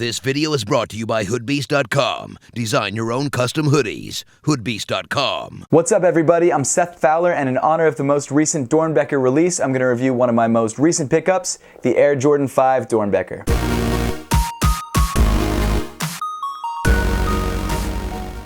This video is brought to you by hoodbeast.com. Design your own custom hoodies. hoodbeast.com. What's up, everybody? I'm Seth Fowler, and in honor of the most recent Doernbecher release, I'm going to review one of my most recent pickups, the Air Jordan 5 Doernbecher.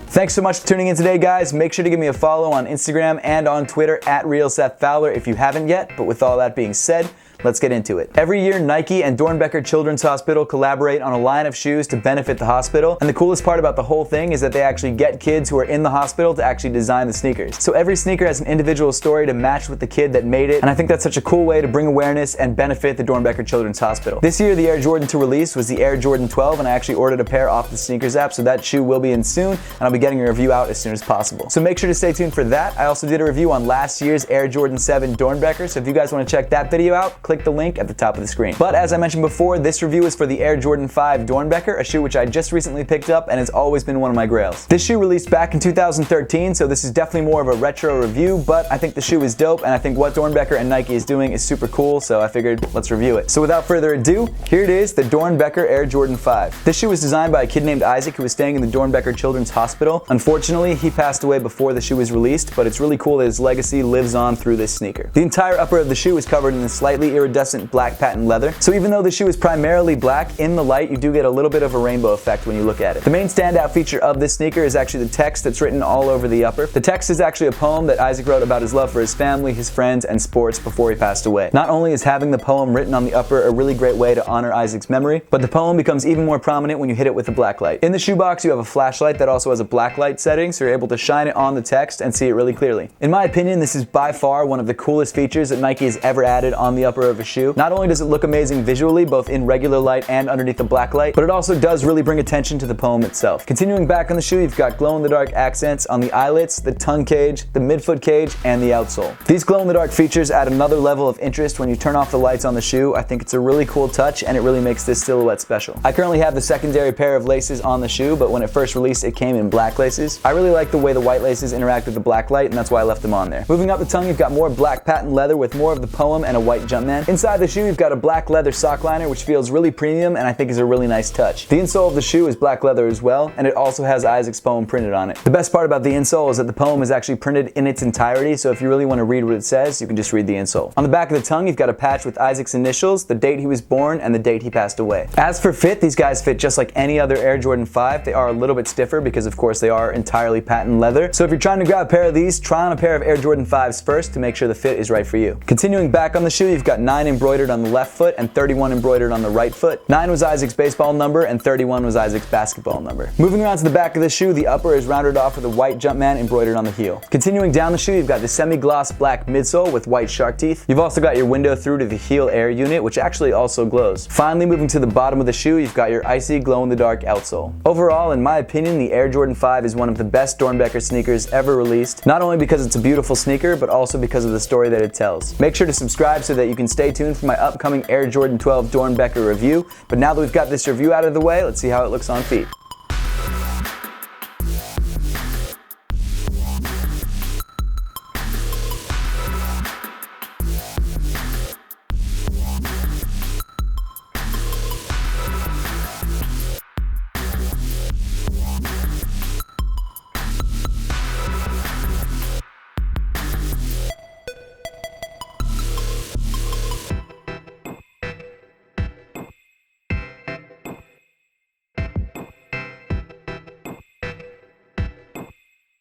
Thanks so much for tuning in today, guys. Make sure to give me a follow on Instagram and on Twitter at RealSethFowler if you haven't yet. But with all that being said, let's get into it. Every year, Nike and Doernbecher Children's Hospital collaborate on a line of shoes to benefit the hospital. And the coolest part about the whole thing is that they actually get kids who are in the hospital to actually design the sneakers. So every sneaker has an individual story to match with the kid that made it. And I think that's such a cool way to bring awareness and benefit the Doernbecher Children's Hospital. This year, the Air Jordan to release was the Air Jordan 12, and I actually ordered a pair off the sneakers app, so that shoe will be in soon, and I'll be getting a review out as soon as possible. So make sure to stay tuned for that. I also did a review on last year's Air Jordan 7 Doernbecher, so if you guys want to check that video out, click the link at the top of the screen. But as I mentioned before, this review is for the Air Jordan 5 Doernbecher, a shoe which I just recently picked up and has always been one of my grails. This shoe released back in 2013, so this is definitely more of a retro review, but I think the shoe is dope, and I think what Doernbecher and Nike is doing is super cool, so I figured let's review it. So without further ado, here it is, the Doernbecher Air Jordan 5. This shoe was designed by a kid named Isaac who was staying in the Doernbecher Children's Hospital. Unfortunately, he passed away before the shoe was released, but it's really cool that his legacy lives on through this sneaker. The entire upper of the shoe is covered in a slightly iridescent black patent leather, so even though the shoe is primarily black, in the light you do get a little bit of a rainbow effect when you look at it. The main standout feature of this sneaker is actually the text that's written all over the upper. The text is actually a poem that Isaac wrote about his love for his family, his friends, and sports before he passed away. Not only is having the poem written on the upper a really great way to honor Isaac's memory, but the poem becomes even more prominent when you hit it with a black light. In the shoebox you have a flashlight that also has a black light setting, so you're able to shine it on the text and see it really clearly. In my opinion, this is by far one of the coolest features that Nike has ever added on the upper of a shoe. Not only does it look amazing visually, both in regular light and underneath the black light, but it also does really bring attention to the poem itself. Continuing back on the shoe, you've got glow-in-the-dark accents on the eyelets, the tongue cage, the midfoot cage, and the outsole. These glow-in-the-dark features add another level of interest when you turn off the lights on the shoe. I think it's a really cool touch, and it really makes this silhouette special. I currently have the secondary pair of laces on the shoe, but when it first released, it came in black laces. I really like the way the white laces interact with the black light, and that's why I left them on there. Moving up the tongue, you've got more black patent leather with more of the poem and a white Jumpman. Inside the shoe, you've got a black leather sock liner, which feels really premium and I think is a really nice touch. The insole of the shoe is black leather as well, and it also has Isaac's poem printed on it. The best part about the insole is that the poem is actually printed in its entirety, so if you really want to read what it says, you can just read the insole. On the back of the tongue, you've got a patch with Isaac's initials, the date he was born, and the date he passed away. As for fit, these guys fit just like any other Air Jordan 5. They are a little bit stiffer because of course they are entirely patent leather. So if you're trying to grab a pair of these, try on a pair of Air Jordan 5s first to make sure the fit is right for you. Continuing back on the shoe, you've got 9 embroidered on the left foot and 31 embroidered on the right foot. 9 was Isaac's baseball number and 31 was Isaac's basketball number. Moving around to the back of the shoe, the upper is rounded off with a white Jumpman embroidered on the heel. Continuing down the shoe, you've got the semi-gloss black midsole with white shark teeth. You've also got your window through to the heel air unit, which actually also glows. Finally, moving to the bottom of the shoe, you've got your icy glow-in-the-dark outsole. Overall, in my opinion, the Air Jordan 5 is one of the best Doernbecher sneakers ever released, not only because it's a beautiful sneaker, but also because of the story that it tells. Make sure to subscribe so that you can stay tuned for my upcoming Air Jordan 12 Doernbecher review. But now that we've got this review out of the way, let's see how it looks on feet.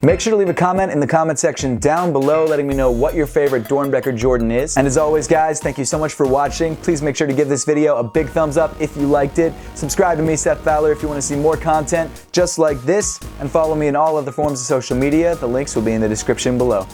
Make sure to leave a comment in the comment section down below letting me know what your favorite Doernbecher Jordan is. And as always, guys, thank you so much for watching. Please make sure to give this video a big thumbs up if you liked it. Subscribe to me, Seth Fowler, if you want to see more content just like this. And follow me in all other forms of social media. The links will be in the description below.